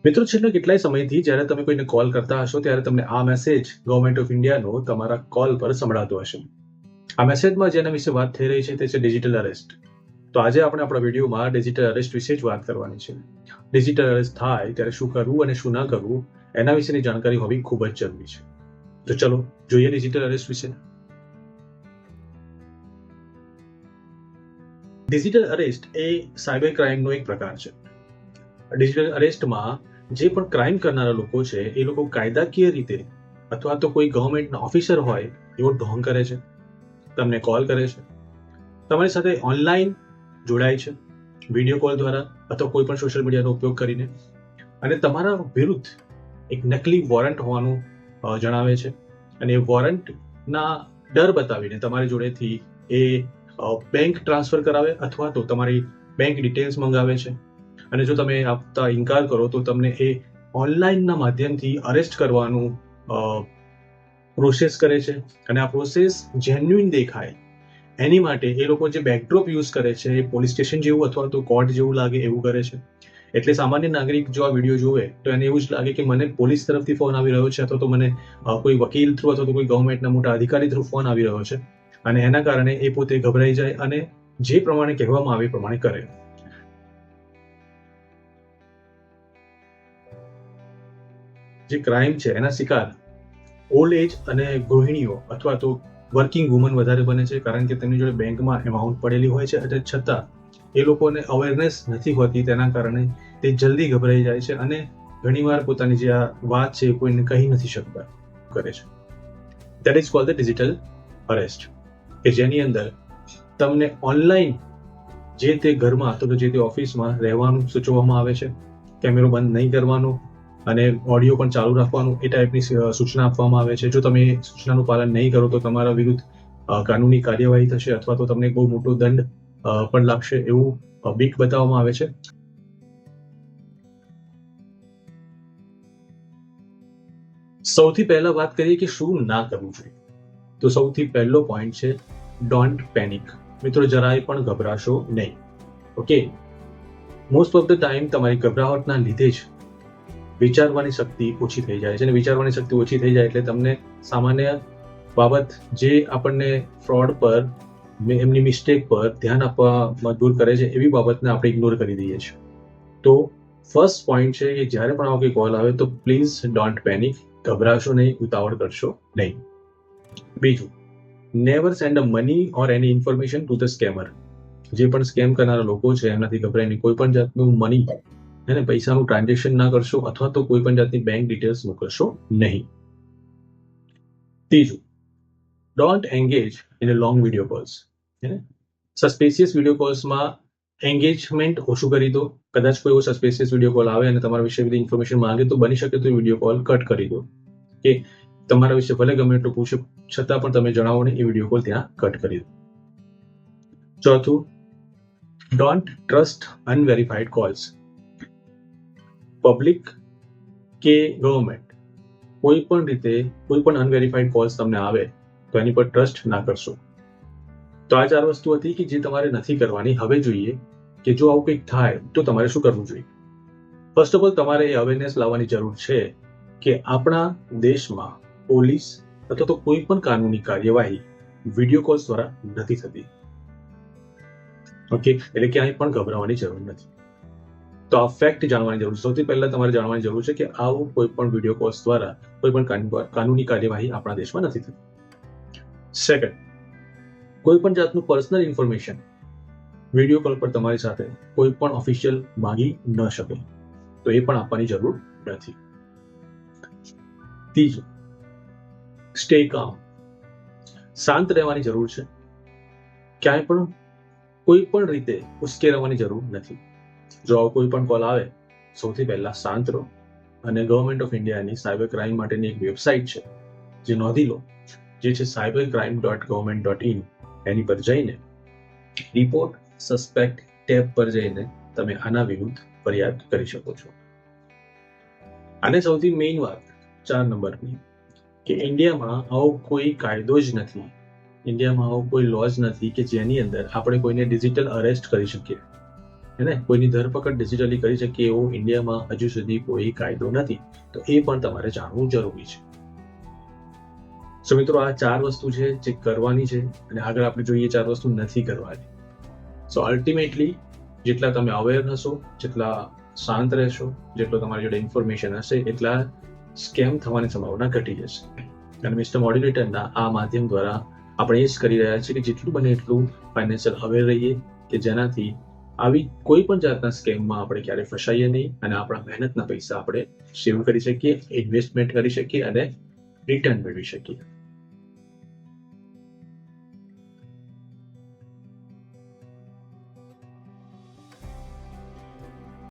મિત્રો, છેલ્લા કેટલાય સમયથી જ્યારે તમે કોઈને કોલ કરતા હશો ત્યારે તમને આ મેસેજ ગવર્મેન્ટ ઓફ ઇન્ડિયાનો તમારા કોલ પર સંભળાતો હશે. આ મેસેજમાં જેના વિશે વાત થઈ રહી છે તે છે ડિજિટલ અરેસ્ટ. તો આજે આપણે આપણા વિડીયોમાં ડિજિટલ અરેસ્ટ વિશે જ વાત કરવાની છે. ડિજિટલ અરેસ્ટ થાય ત્યારે શું કરવું અને શું ના કરવું એના વિશેની જાણકારી હોવી ખૂબ જ જરૂરી છે. તો ચલો જોઈએ ડિજિટલ અરેસ્ટ વિશે. ડિજિટલ અરેસ્ટ એ સાયબર ક્રાઇમનો એક પ્રકાર છે. ડિજિટલ અરેસ્ટમાં જે પણ ક્રાઇમ કરનારા લોકો છે એ લોકો કાયદાકીય રીતે અથવા તો કોઈ ગવર્મેન્ટના ઓફિસર હોય એવો ઢોંગ કરે છે, તમને કોલ કરે છે, તમારી સાથે ઓનલાઈન જોડાય છે વિડીયો કોલ દ્વારા અથવા કોઈ પણ સોશિયલ મીડિયાનો ઉપયોગ કરીને, અને તમારા વિરુદ્ધ એક નકલી વોરંટ હોવાનું જણાવે છે, અને એ વોરંટના ડર બતાવીને તમારી જોડેથી એ બેંક ટ્રાન્સફર કરાવે અથવા તો તમારી બેંક ડિટેલ્સ મંગાવે છે. અને જો તમે આપતા ઇનકાર કરો તો તમને એ ઓનલાઈનના માધ્યમથી અરેસ્ટ કરવાનું પ્રોસેસ કરે છે. અને આ પ્રોસેસ જેન્યુઇન દેખાય એની માટે એ લોકો જે બેકડ્રોપ યુઝ કરે છે એ પોલીસ સ્ટેશન જેવું અથવા તો કોર્ટ જેવું લાગે એવું કરે છે. એટલે સામાન્ય નાગરિક જો આ વિડીયો જોવે તો એને એવું જ લાગે કે મને પોલીસ તરફથી ફોન આવી રહ્યો છે અથવા તો મને કોઈ વકીલ થ્રુ અથવા તો કોઈ ગવર્મેન્ટના મોટા અધિકારી થ્રુ ફોન આવી રહ્યો છે, અને એના કારણે એ પોતે ગભરાઈ જાય અને જે પ્રમાણે કહેવામાં આવે એ પ્રમાણે કરે. જે ક્રાઇમ છે એના શિકાર ઓલ્ડ એજ અને ગૃહિણીઓ અથવા તો વર્કિંગ વુમન વધારે બને છે, કારણ કે તેમની જોડે બેંકમાં એમાઉન્ટ પડેલી હોય છે અને છતાં એ લોકોને અવેરનેસ નથી હોતી. તેના કારણે તે જલ્દી ગભરાઈ જાય છે અને ઘણીવાર પોતાની જે આ વાત છે કોઈને કહી નથી શકતા કરે છે. That is called the digital arrest, કે જેની અંદર તમને ઓનલાઈન જે તે ઘરમાં અથવા તો જે તે ઓફિસમાં રહેવાનું સૂચવવામાં આવે છે, કેમેરો બંધ નહીં કરવાનો અને ઓડિયો પણ ચાલુ રાખવાનું એ ટાઈપની સૂચના આપવામાં આવે છે. જો તમે એ સૂચનાનું પાલન નહીં કરો તો તમારા વિરુદ્ધ કાનૂની કાર્યવાહી થશે અથવા તો તમને બહુ મોટો દંડ પણ લાગશે એવું બીક બતાવવામાં આવે છે. સૌથી પહેલા વાત કરીએ કે શું ના કરવું જોઈએ, તો સૌથી પહેલો પોઈન્ટ છે ડોન્ટ પેનિક. મિત્રો, જરાય પણ ગભરાશો નહીં. Okay, most of the time તમારી ગભરાહટના લીધે જ વિચારવાની શક્તિ ઓછી થઈ જાય છે, અને વિચારવાની શક્તિ ઓછી થઈ જાય એટલે તમને સામાન્ય બાબત જે આપણને ફ્રોડ પર, એમની મિસ્ટેક પર ધ્યાન આપવા મજબૂર કરે છે એવી બાબતને આપણે ઇગ્નોર કરી દઈએ છીએ. તો ફર્સ્ટ પોઈન્ટ છે કે જ્યારે પણ આવો કોઈ કોલ આવે તો પ્લીઝ ડોન્ટ પેનિક, ગભરાશો નહીં, ઉતાવળ કરશો નહીં. બીજું, never send a money or any information to the scammer. જે પણ સ્કેમ કરનારા લોકો છે એમનાથી ગભરાઈને કોઈ પણ જાતનું મની અને પૈસાનું ટ્રાન્ઝેક્શન ના કરશો અથવા તો કોઈ પણ જાતની બેંક ડિટેલ્સ મોકલશો નહીં. ત્રીજું, don't engage in a long video calls. Suspicious video કોલ્સમાં એન્ગેજમેન્ટ ઓછું કરી દો. કદાચ કોઈ એવો સસ્પિશિયસ વિડીયો કોલ આવે અને તમારા વિશે બધી ઇન્ફોર્મેશન માંગે તો બની શકે તો વિડીયો કોલ કટ કરી દો, કે તમારા વિશે ભલે ગમે એટલું પૂછે છતાં પણ તમે જણાવો નહીં, એ વિડીયો કોલ ત્યાં કટ કરી દો. ચોથું, ડોન્ટ ટ્રસ્ટ અનવેરિફાઈડ કોલ્સ. પબ્લિક કે ગવર્મેન્ટ કોઈ પણ રીતે કોઈ પણ અનવેરિફાઈડ કોલ્સ તમને આવે તો એની પર ટ્રસ્ટ ના કરશો. તો આ 4 વસ્તુ હતી કે જે તમારે નથી કરવાની. હવે જોઈએ કે જો આવું કંઈક થાય તો તમારે શું કરવું જોઈએ. ફર્સ્ટ ઓફ ઓલ, તમારે એ અવેરનેસ લાવવાની જરૂર છે કે આપણા દેશમાં પોલીસ અથવા તો કોઈ પણ કાનૂની કાર્યવાહી વિડીયો કોલ્સ દ્વારા નથી થતી. ઓકે, એટલે ક્યાંય પણ ગભરાવાની જરૂર નથી. તો આ ફેક્ટ જાણવાની જરૂર છે. સૌથી પહેલા તમારે જાણવાની જરૂર છે કે આવું કોઈ પણ વિડીયો કોલ્સ દ્વારા કોઈ પણ કાનૂની કાર્યવાહી આપણા દેશમાં નથી થતી. સેકન્ડ, કોઈ પણ જાતનું પર્સનલ ઇન્ફોર્મેશન વિડીયો કોલ પર તમારી સાથે કોઈ પણ ઓફિશિયલ માંગી ન શકે, તો એ પણ આપવાની જરૂર નથી. ત્રીજું, સ્ટે કામ. શાંત રહેવાની જરૂર છે. ક્યાંય પણ કોઈ પણ રીતે ઉશ્કેરવાની જરૂર નથી. જો આવો કોઈ પણ કોલ આવે, સૌથી પહેલા શાંત રહો અને ગવર્મેન્ટ ઓફ ઇન્ડિયાની સાયબર ક્રાઇમ માટેની એક વેબસાઇટ છે જે નોંધી લો, જે છે cybercrime.government.in. એની પર જઈને રિપોર્ટ સસ્પેક્ટ ટેબ પર જઈને તમે આના વિરુદ્ધ ફરિયાદ કરી શકો છો. અને સૌથી મેઇન વાત 4 નંબરની, કે ઇન્ડિયામાં આવો કોઈ કાયદો જ નથી, ઇન્ડિયામાં આવો કોઈ લો જ નથી કે જેની અંદર આપણે કોઈને ડિજિટલ અરેસ્ટ કરી શકીએ. હે ને, કોઈની ધરપકડ ડિજિટલી કરી શકીએ એવો ઇન્ડિયામાં હજુ સુધી કોઈ કાયદો નથી. તો એ પણ તમારે જાણવું જરૂરી છે. સો મિત્રો, આ 4 વસ્તુ છે જે કરવાની છે, અને આગળ આપણે જોઈએ 4 વસ્તુ નથી કરવાની. સો અલ્ટિમેટલી જેટલા તમે અવેર હશો, જેટલા શાંત રહેશો, જેટલો તમારી જોડે ઇન્ફોર્મેશન હશે, એટલા સ્કેમ થવાની સંભાવના ઘટી જશે. અને મિસ્ટર મોડ્યુલેટરના આ માધ્યમ દ્વારા આપણે એ જ કરી રહ્યા છીએ કે જેટલું બને એટલું ફાઇનાન્શિયલ અવેર રહીએ, કે જેનાથી આવી કોઈ પણ જાતના સ્કેમમાં આપણે ક્યારેય ફસાઈએ નહીં, અને આપણા મહેનતના પૈસા આપણે સેવ કરી શકીએ, ઇન્વેસ્ટમેન્ટ કરી શકીએ અને રિટર્ન મેળવી શકીએ.